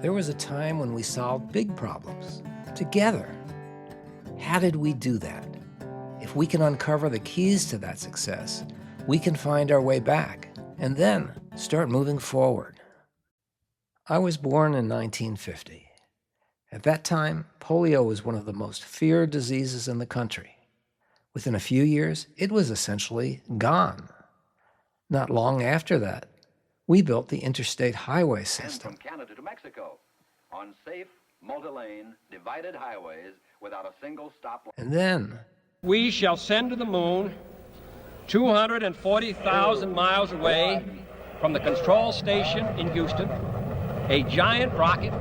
There was a time when we solved big problems together. How did we do that? If we can uncover the keys to that success, we can find our way back and then start moving forward. I was born in 1950. At that time, polio was one of the most feared diseases in the country. Within a few years, it was essentially gone. Not long after that, we built the interstate highway system. From Canada to Mexico on safe, multi-lane, divided highways without a single stoplight. And then, we shall send to the moon 240,000 miles away from the control station in Houston, a giant rocket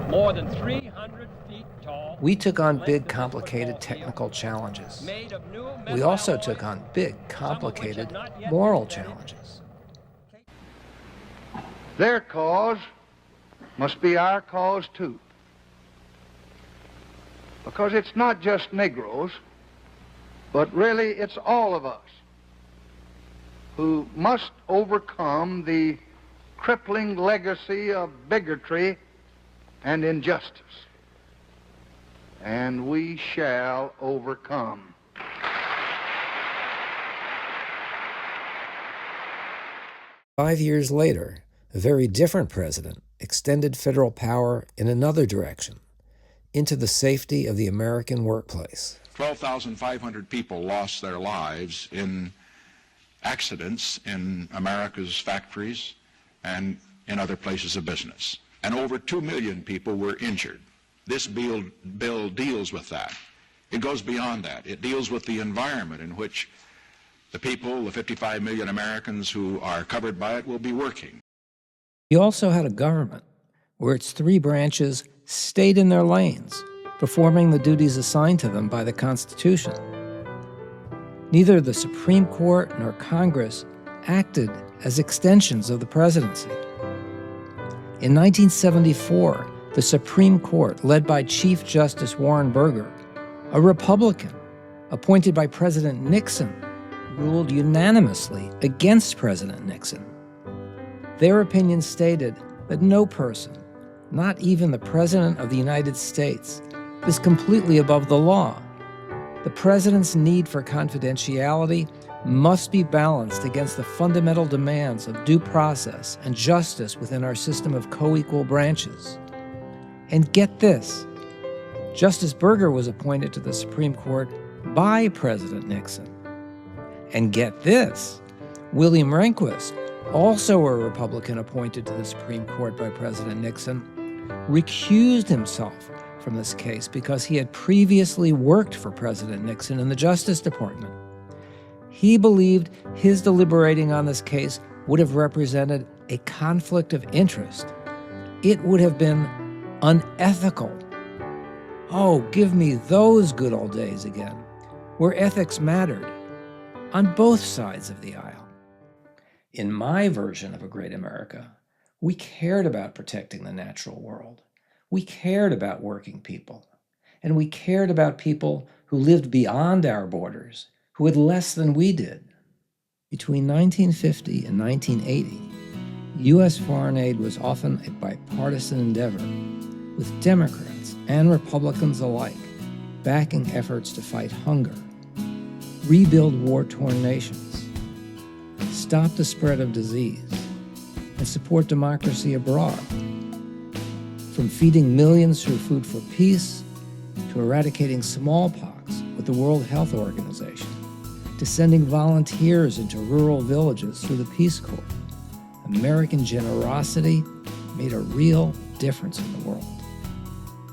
more than 300 feet tall. We took on big, complicated technical challenges. We also took on big, complicated moral challenges. Their cause must be our cause too. Because it's not just Negroes, but really it's all of us who must overcome the crippling legacy of bigotry and injustice. And we shall overcome. Five years later, a very different president extended federal power in another direction, into the safety of the American workplace. 12,500 people lost their lives in accidents in America's factories and in other places of business. And over 2 million people were injured. This bill deals with that. It goes beyond that. It deals with the environment in which the people, the 55 million Americans who are covered by it, will be working. He also had a government where its three branches stayed in their lanes, performing the duties assigned to them by the Constitution. Neither the Supreme Court nor Congress acted as extensions of the presidency. In 1974, the Supreme Court, led by Chief Justice Warren Burger, a Republican appointed by President Nixon, ruled unanimously against President Nixon. Their opinion stated that no person, not even the President of the United States, is completely above the law. The President's need for confidentiality must be balanced against the fundamental demands of due process and justice within our system of co-equal branches. And get this, Justice Burger was appointed to the Supreme Court by President Nixon. And get this, William Rehnquist, also a Republican appointed to the Supreme Court by President Nixon, recused himself from this case because he had previously worked for President Nixon in the Justice Department. He believed his deliberating on this case would have represented a conflict of interest. It would have been unethical. Oh, give me those good old days again, where ethics mattered on both sides of the aisle. In my version of a great America, we cared about protecting the natural world. We cared about working people. And we cared about people who lived beyond our borders, who had less than we did. Between 1950 and 1980, U.S. foreign aid was often a bipartisan endeavor, with Democrats and Republicans alike backing efforts to fight hunger, rebuild war-torn nations, stop the spread of disease, and support democracy abroad. From feeding millions through Food for Peace, to eradicating smallpox with the World Health Organization, to sending volunteers into rural villages through the Peace Corps, American generosity made a real difference in the world.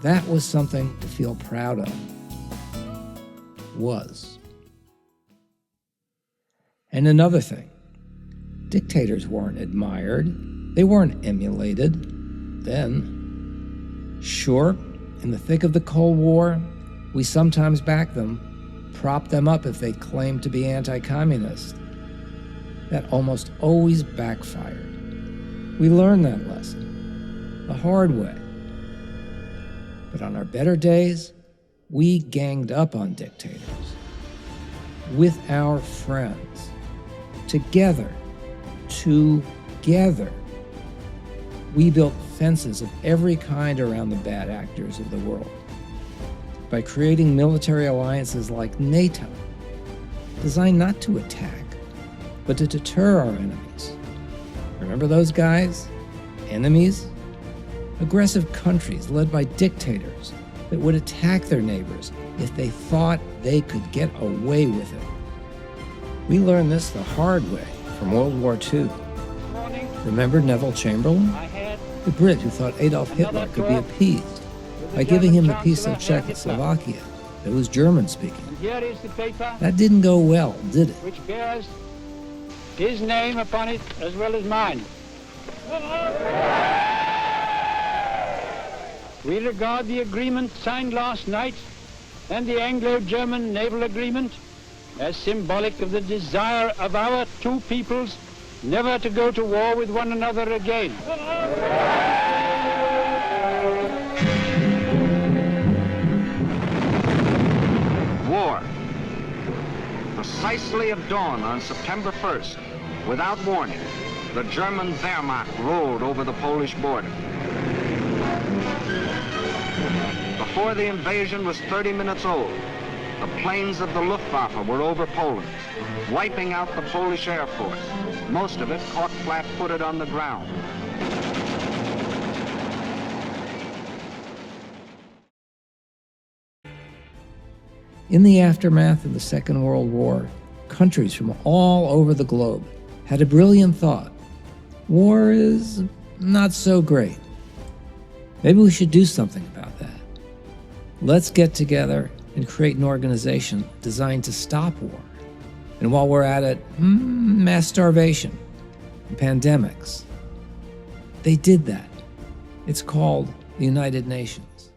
That was something to feel proud of. Was. And another thing, dictators weren't admired, they weren't emulated. Then, sure, in the thick of the Cold War, we sometimes backed them, propped them up if they claimed to be anti-communist. That almost always backfired. We learned that lesson the hard way. But on our better days, we ganged up on dictators with our friends, together, we built defenses of every kind around the bad actors of the world by creating military alliances like NATO, designed not to attack, but to deter our enemies. Remember those guys? Enemies? Aggressive countries led by dictators that would attack their neighbors if they thought they could get away with it. We learned this the hard way from World War II. Remember Neville Chamberlain? The Brit who thought Adolf Hitler could be appeased by giving him a piece of Czechoslovakia that was German-speaking. That didn't go well, did it? Which bears his name upon it as well as mine. We regard the agreement signed last night and the Anglo-German naval agreement as symbolic of the desire of our two peoples never to go to war with one another again. War. Precisely at dawn on September 1st, without warning, the German Wehrmacht rolled over the Polish border. Before the invasion was 30 minutes old, the planes of the Luftwaffe were over Poland, wiping out the Polish Air Force, most of it caught flat-footed on the ground. In the aftermath of the Second World War, countries from all over the globe had a brilliant thought. War is not so great. Maybe we should do something about that. Let's get together and create an organization designed to stop war. And while we're at it, mass starvation and pandemics. They did that. It's called the United Nations.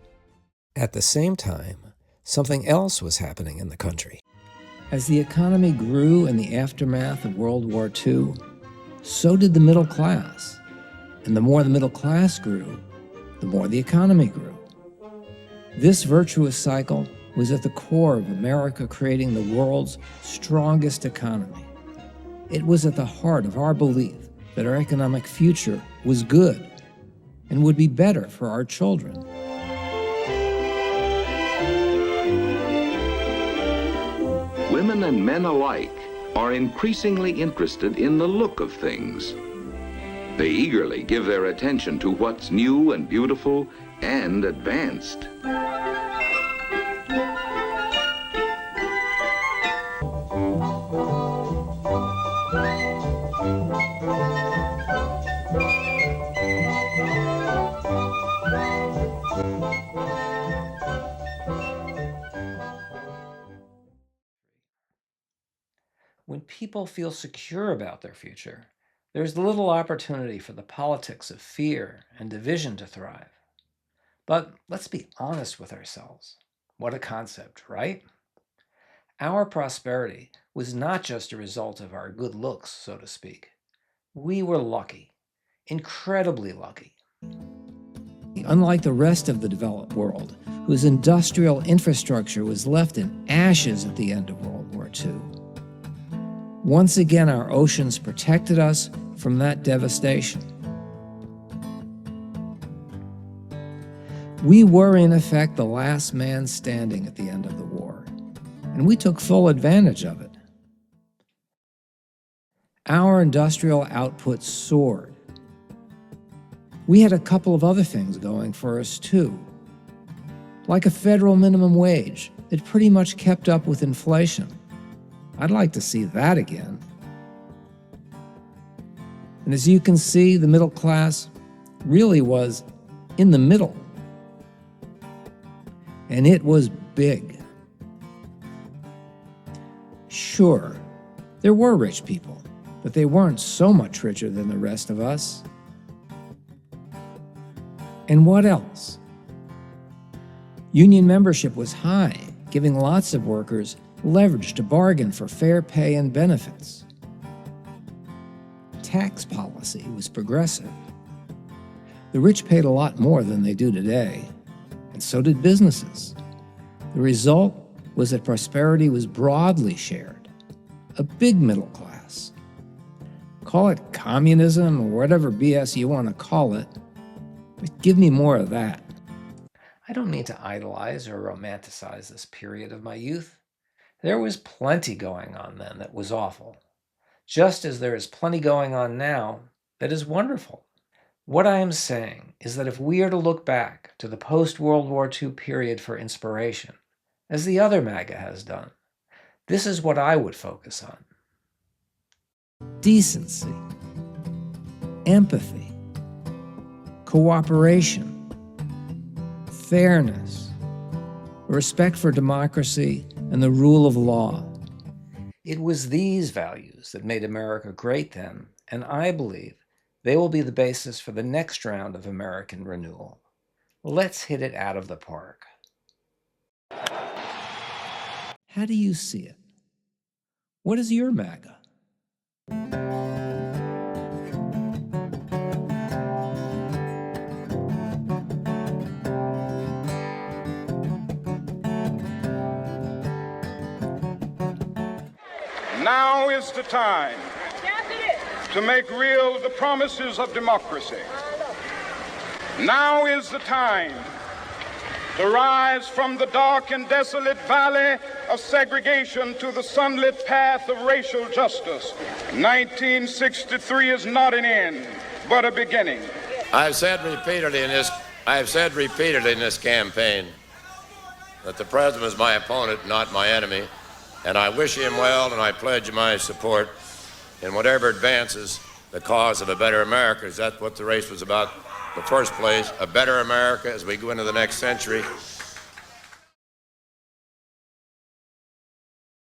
At the same time, something else was happening in the country. As the economy grew in the aftermath of World War II, so did the middle class. And the more the middle class grew, the more the economy grew. This virtuous cycle was at the core of America creating the world's strongest economy. It was at the heart of our belief that our economic future was good and would be better for our children. Women and men alike are increasingly interested in the look of things. They eagerly give their attention to what's new and beautiful and advanced. When people feel secure about their future, there's little opportunity for the politics of fear and division to thrive. But let's be honest with ourselves. What a concept, right? Our prosperity was not just a result of our good looks, so to speak. We were lucky, incredibly lucky. Unlike the rest of the developed world, whose industrial infrastructure was left in ashes at the end of World War II. Once again, our oceans protected us from that devastation. We were, in effect, the last man standing at the end of the war, and we took full advantage of it. Our industrial output soared. We had a couple of other things going for us, too, like a federal minimum wage that pretty much kept up with inflation. I'd like to see that again. And as you can see, the middle class really was in the middle. And it was big. Sure, there were rich people, but they weren't so much richer than the rest of us. And what else? Union membership was high, giving lots of workers leverage to bargain for fair pay and benefits. Tax policy was progressive. The rich paid a lot more than they do today, and so did businesses. The result was that prosperity was broadly shared, a big middle class. Call it communism or whatever BS you want to call it, But give me more of that. I don't mean to idolize or romanticize this period of my youth. There was plenty going on then that was awful, just as there is plenty going on now that is wonderful. What I am saying is that if we are to look back to the post-World War II period for inspiration, as the other MAGA has done, this is what I would focus on. Decency, empathy, cooperation, fairness, respect for democracy and the rule of law. It was these values that made America great then, and I believe they will be the basis for the next round of American renewal. Let's hit it out of the park. How do you see it? What is your MAGA? Now is the time to make real the promises of democracy. Now is the time to rise from the dark and desolate valley of segregation to the sunlit path of racial justice. 1963 is not an end, but a beginning. I've said repeatedly in this campaign that the president is my opponent, not my enemy, and I wish him well, and I pledge my support in whatever advances the cause of a better America, because that's what the race was about in the first place, a better America as we go into the next century.